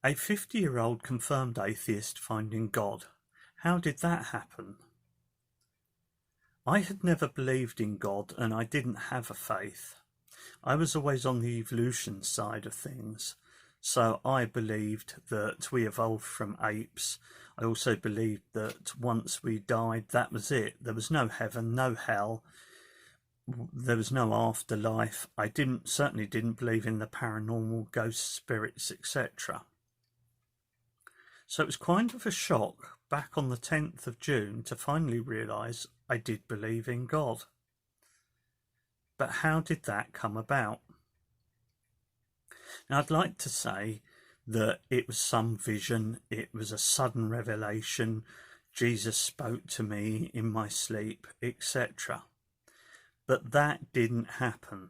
A 50-year-old confirmed atheist finding God. How did that happen? I had never believed in God and I didn't have a faith. I was always on the evolution side of things. So I believed that we evolved from apes. I also believed that once we died, that was it. There was no heaven, no hell. There was no afterlife. I certainly didn't believe in the paranormal, ghosts, spirits, etc. So it was kind of a shock back on the 10th of June to finally realise I did believe in God. But how did that come about? Now, I'd like to say that it was some vision, it was a sudden revelation, Jesus spoke to me in my sleep, etc. But that didn't happen.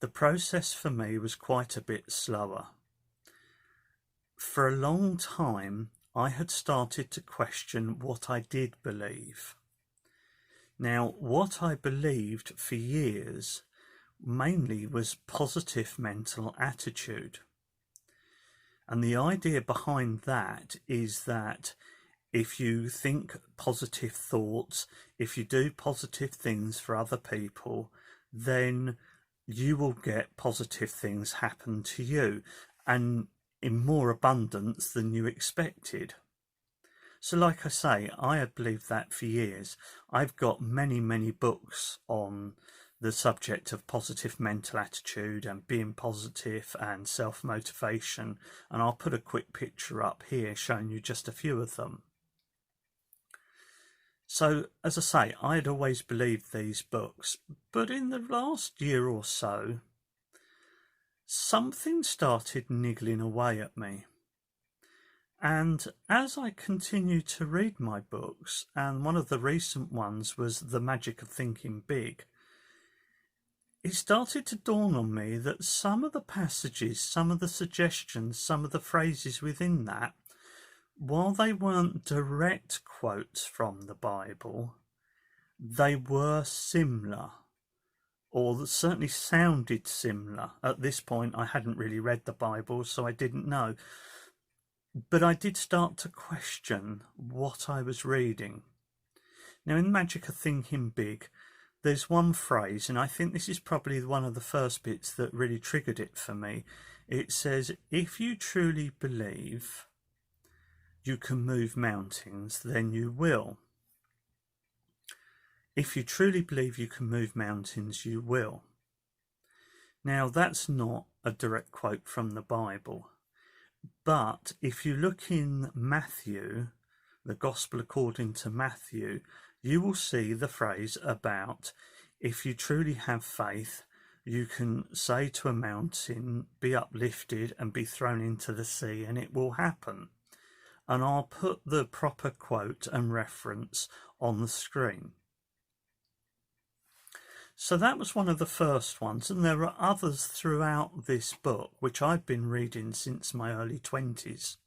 The process for me was quite a bit slower. For a long time, I had started to question what I did believe. Now, what I believed for years mainly was positive mental attitude. And the idea behind that is that if you think positive thoughts, if you do positive things for other people, then you will get positive things happen to you, and in more abundance than you expected. So like I say, I had believed that for years. I've got many books on the subject of positive mental attitude and being positive and self-motivation, and I'll put a quick picture up here showing you just a few of them. So, as I say, I had always believed these books, but in the last year or so, something started niggling away at me. And as I continued to read my books, and one of the recent ones was The Magic of Thinking Big, it started to dawn on me that some of the passages, some of the suggestions, some of the phrases within that, while they weren't direct quotes from the Bible, they were similar, or certainly sounded similar. At this point, I hadn't really read the Bible, so I didn't know. But I did start to question what I was reading. Now, in Magic of Thinking Big, there's one phrase, and I think this is probably one of the first bits that really triggered it for me. It says, if you truly believe you can move mountains, then you will. If you truly believe you can move mountains, you will. Now, that's not a direct quote from the Bible. But if you look in Matthew, the Gospel according to Matthew, you will see the phrase about if you truly have faith, you can say to a mountain, be uplifted and be thrown into the sea, and it will happen. And I'll put the proper quote and reference on the screen. So that was one of the first ones, and there are others throughout this book, which I've been reading since my early 20s.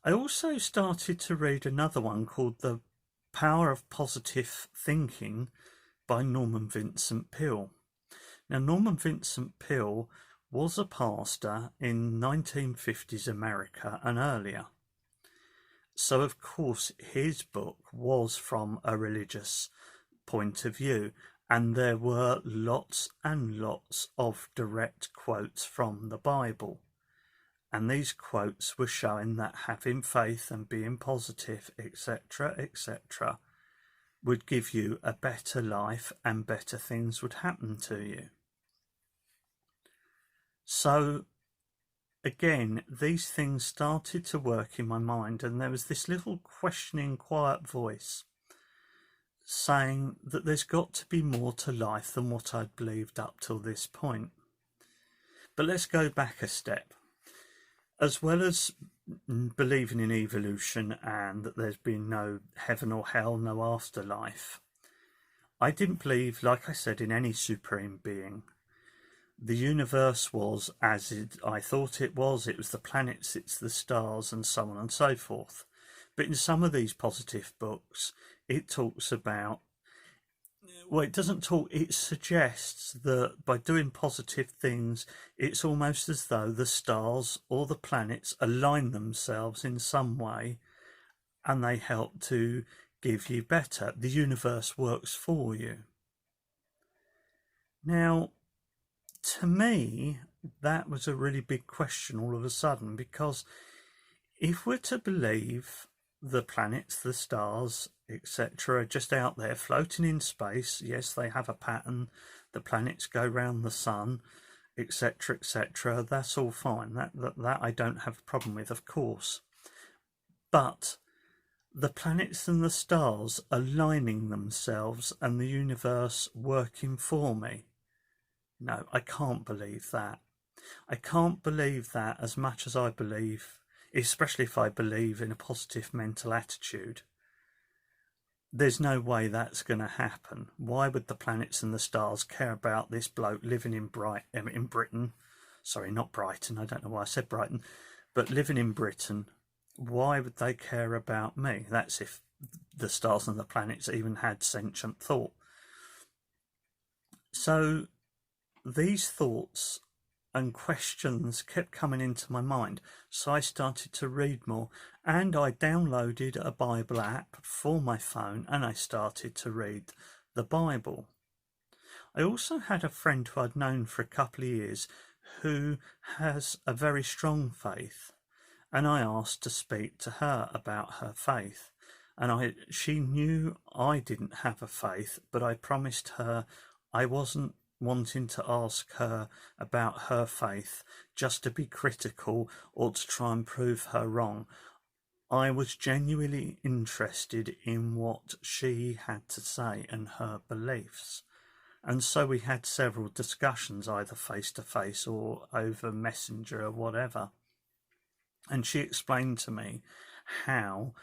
I also started to read another one called The Power of Positive Thinking by Norman Vincent Peale. Now, Norman Vincent Peale was a pastor in 1950s America and earlier. So, of course, his book was from a religious point of view, and there were lots and lots of direct quotes from the Bible. And these quotes were showing that having faith and being positive, etc., etc., would give you a better life and better things would happen to you. So, again, these things started to work in my mind, and there was this little questioning, quiet voice saying that there's got to be more to life than what I'd believed up till this point. But let's go back a step. As well as believing in evolution and that there's been no heaven or hell, no afterlife, I didn't believe, like I said, in any supreme being. The universe was as I thought it was the planets, it's the stars, and so on and so forth. But in some of these positive books, it talks about well, it doesn't talk, it suggests that by doing positive things, it's almost as though the stars or the planets align themselves in some way and they help to give you better. The universe works for you. Now, to me, that was a really big question all of a sudden, because if we're to believe the planets, the stars, etc., are just out there floating in space, yes, they have a pattern, the planets go round the sun, etc., etc., that's all fine. That I don't have a problem with, of course. But the planets and the stars aligning themselves and the universe working for me, no, I can't believe that. I can't believe that as much as I believe, especially if I believe in a positive mental attitude. There's no way that's going to happen. Why would the planets and the stars care about this bloke living in Britain? Sorry, not Brighton. I don't know why I said Brighton, but living in Britain. Why would they care about me? That's if the stars and the planets even had sentient thought. So these thoughts and questions kept coming into my mind, so I started to read more, and I downloaded a Bible app for my phone and I started to read the Bible. I also had a friend who I'd known for a couple of years who has a very strong faith, and I asked to speak to her about her faith, and she knew I didn't have a faith, but I promised her I wasn't wanting to ask her about her faith just to be critical or to try and prove her wrong. I was genuinely interested in what she had to say and her beliefs. And so we had several discussions, either face to face or over Messenger or whatever. And she explained to me how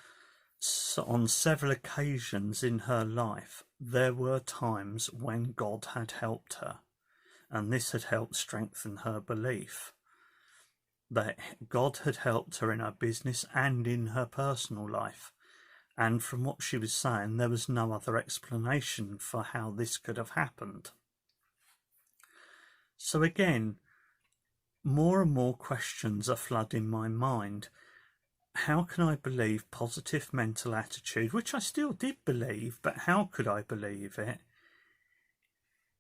on several occasions in her life there were times when God had helped her, and this had helped strengthen her belief that God had helped her in her business and in her personal life. And from what she was saying, there was no other explanation for how this could have happened. So again, more and more questions are flooding my mind. How can I believe positive mental attitude, which I still did believe, but how could I believe it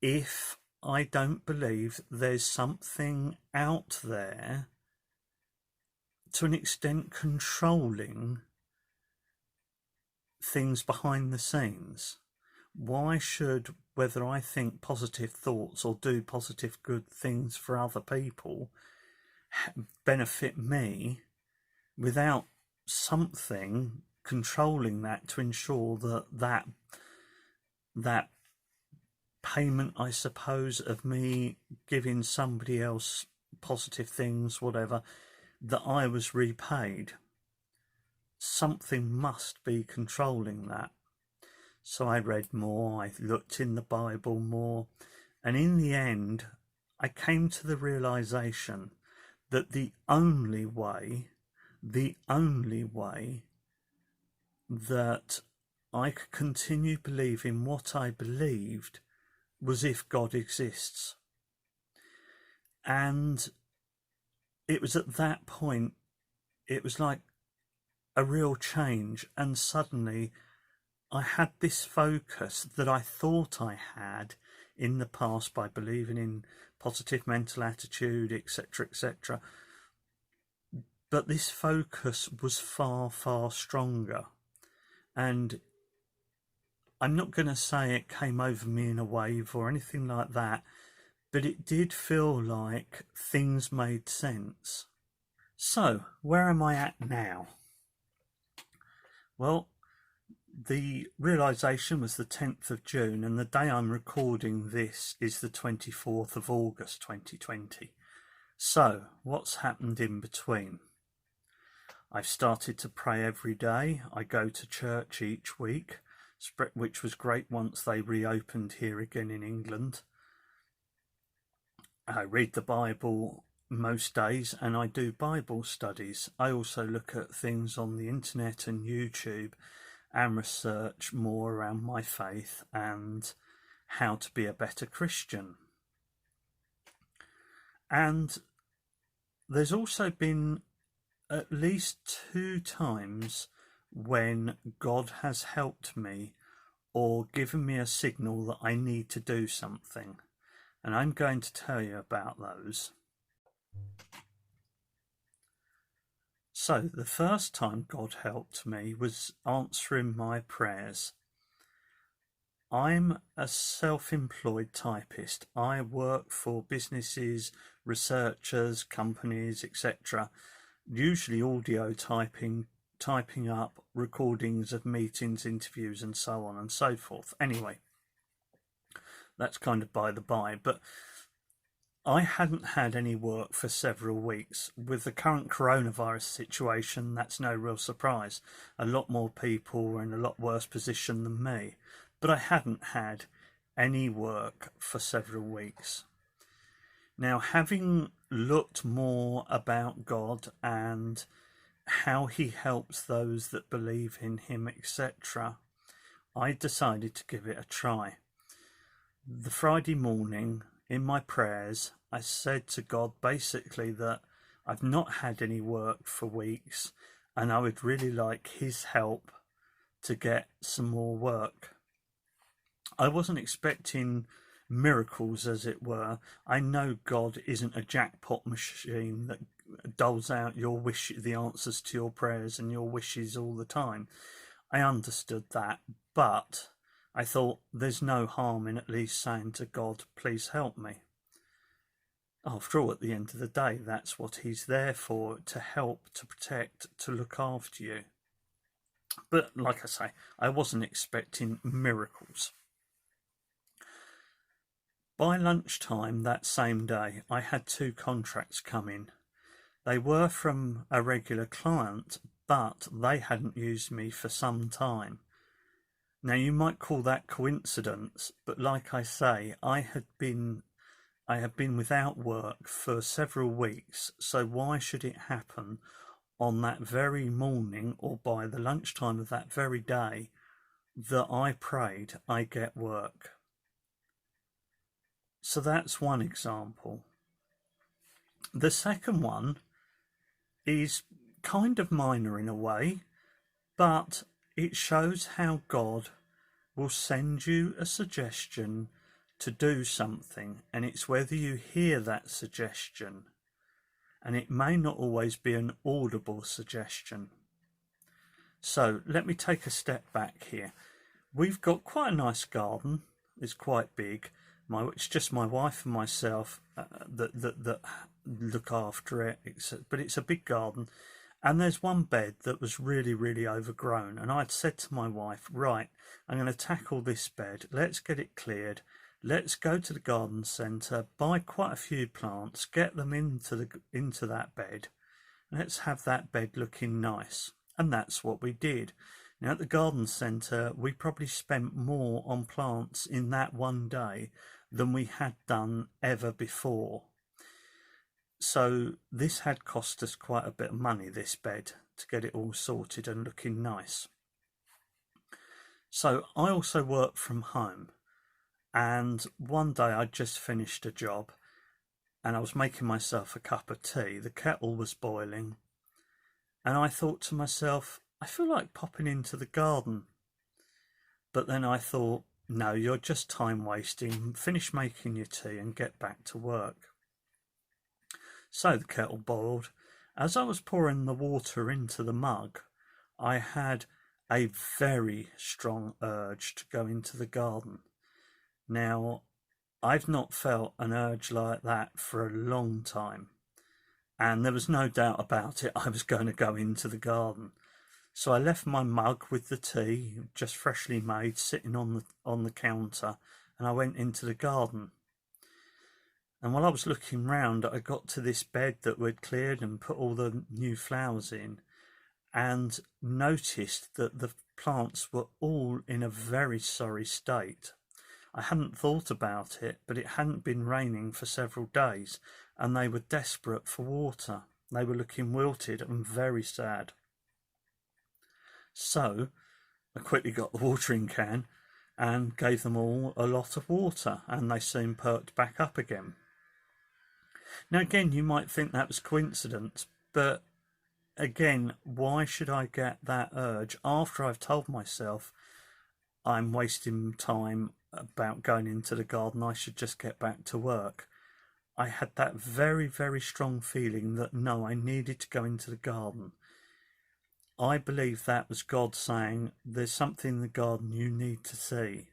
if I don't believe there's something out there to an extent controlling things behind the scenes? Why should, whether I think positive thoughts or do positive good things for other people, benefit me without something controlling that to ensure that payment, I suppose, of me giving somebody else positive things, whatever, that I was repaid? Something must be controlling that. So I read more, I looked in the Bible more, and in the end I came to the realization that the only way that I could continue believing what I believed was if God exists. And it was at that point, it was like a real change, and suddenly I had this focus that I thought I had in the past by believing in positive mental attitude, etc., etc. But this focus was far, far stronger. And I'm not going to say it came over me in a wave or anything like that, but it did feel like things made sense. So, where am I at now? Well, the realisation was the 10th of June, and the day I'm recording this is the 24th of August 2020. So, what's happened in between? I've started to pray every day. I go to church each week, which was great once they reopened here again in England. I read the Bible most days, and I do Bible studies. I also look at things on the internet and YouTube and research more around my faith and how to be a better Christian. And there's also been at least 2 times when God has helped me or given me a signal that I need to do something. And I'm going to tell you about those. So the first time God helped me was answering my prayers. I'm a self-employed typist. I work for businesses, researchers, companies, etc. Usually audio typing up recordings of meetings, interviews and so on and so forth. Anyway, that's kind of by the by, but I hadn't had any work for several weeks. With the current coronavirus situation, that's no real surprise. A lot more people were in a lot worse position than me, but I hadn't had any work for several weeks. Now, having looked more about God and how he helps those that believe in him, etc., I decided to give it a try. The Friday morning, in my prayers, I said to God basically that I've not had any work for weeks and I would really like his help to get some more work. I wasn't expecting miracles, as it were. I know God isn't a jackpot machine that doles out the answers to your prayers and your wishes all the time. I understood that, but I thought there's no harm in at least saying to God, please help me. After all, at the end of the day, that's what he's there for, to help, to protect, to look after you. But like I say, I wasn't expecting miracles. By lunchtime that same day, I had 2 contracts come in. They were from a regular client, but they hadn't used me for some time. Now, you might call that coincidence, but like I say, I have been without work for several weeks, so why should it happen on that very morning or by the lunchtime of that very day that I prayed I get work? So that's one example. The second one is kind of minor in a way, but it shows how God will send you a suggestion to do something, and it's whether you hear that suggestion, and it may not always be an audible suggestion. So let me take a step back here. We've got quite a nice garden. It's quite big. It's just my wife and myself that look after it. But it's a big garden. And there's one bed that was really, really overgrown. And I'd said to my wife, right, I'm going to tackle this bed. Let's get it cleared. Let's go to the garden centre, buy quite a few plants, get them into that bed. Let's have that bed looking nice. And that's what we did. Now, at the garden centre, we probably spent more on plants in that one day than we had done ever before. So this had cost us quite a bit of money, this bed, to get it all sorted and looking nice. So I also work from home, and one day I'd just finished a job and I was making myself a cup of tea. The kettle was boiling and I thought to myself, I feel like popping into the garden. But then I thought, no, you're just time wasting. Finish making your tea and get back to work. So the kettle boiled. As I was pouring the water into the mug, I had a very strong urge to go into the garden. Now, I've not felt an urge like that for a long time, and there was no doubt about it, I was going to go into the garden. So I left my mug with the tea, just freshly made, sitting on the counter, and I went into the garden. And while I was looking round, I got to this bed that we'd cleared and put all the new flowers in, and noticed that the plants were all in a very sorry state. I hadn't thought about it, but it hadn't been raining for several days, and they were desperate for water. They were looking wilted and very sad. So I quickly got the watering can and gave them all a lot of water, and they soon perked back up again. Now again, you might think that was coincidence, but again, why should I get that urge after I've told myself I'm wasting time about going into the garden, I should just get back to work? I had that very, very strong feeling that no, I needed to go into the garden. I believe that was God saying, there's something in the garden you need to see,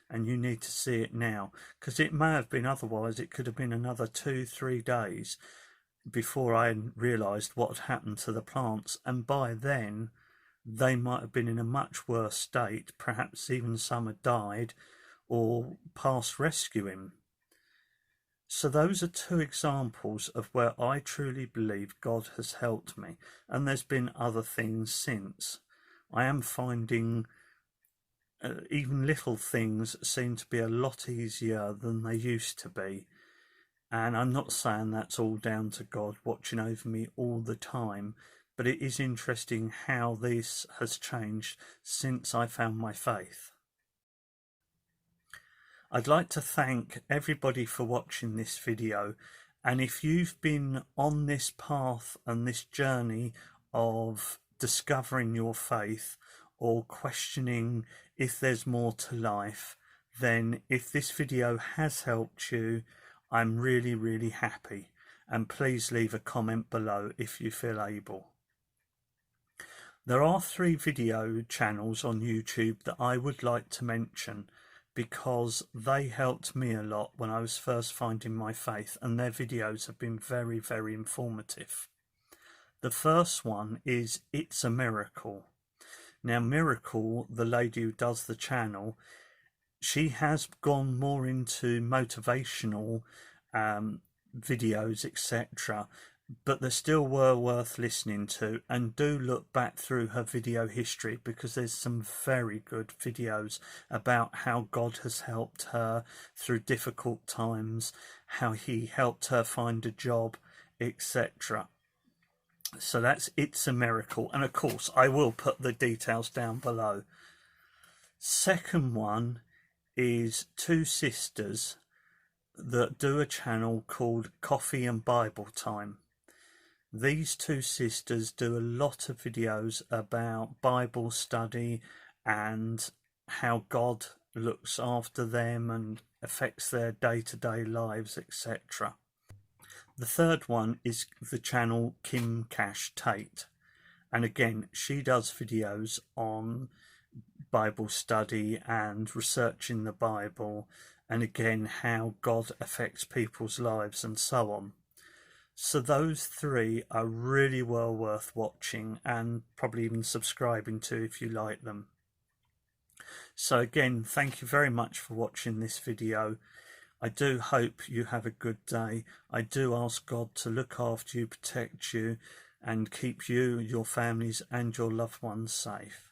and you need to see it now, because it may have been otherwise. It could have been another 2-3 days before I realised what had happened to the plants, and by then they might have been in a much worse state. Perhaps even some had died or past rescuing. So those are 2 examples of where I truly believe God has helped me, and there's been other things since. I am finding even little things seem to be a lot easier than they used to be, and I'm not saying that's all down to God watching over me all the time, but it is interesting how this has changed since I found my faith. I'd like to thank everybody for watching this video, and if you've been on this path and this journey of discovering your faith or questioning if there's more to life, then if this video has helped you, I'm really, really happy, and please leave a comment below if you feel able. There are 3 video channels on YouTube that I would like to mention, because they helped me a lot when I was first finding my faith, and their videos have been very, very informative. The first one is It's a Miracle. Now Miracle, the lady who does the channel, she has gone more into motivational videos, etc., but they still were worth listening to, and do look back through her video history, because there's some very good videos about how God has helped her through difficult times, how he helped her find a job, etc. So that's It's a Miracle, and of course I will put the details down below. Second one is 2 sisters that do a channel called Coffee and Bible Time. These 2 sisters do a lot of videos about Bible study and how God looks after them and affects their day-to-day lives, etc. The third one is the channel Kim Cash Tate, and again she does videos on Bible study and researching the Bible, and again how God affects people's lives and so on. So those 3 are really well worth watching, and probably even subscribing to if you like them. So again, thank you very much for watching this video. I do hope you have a good day. I do ask God to look after you, protect you, and keep you, your families and your loved ones safe.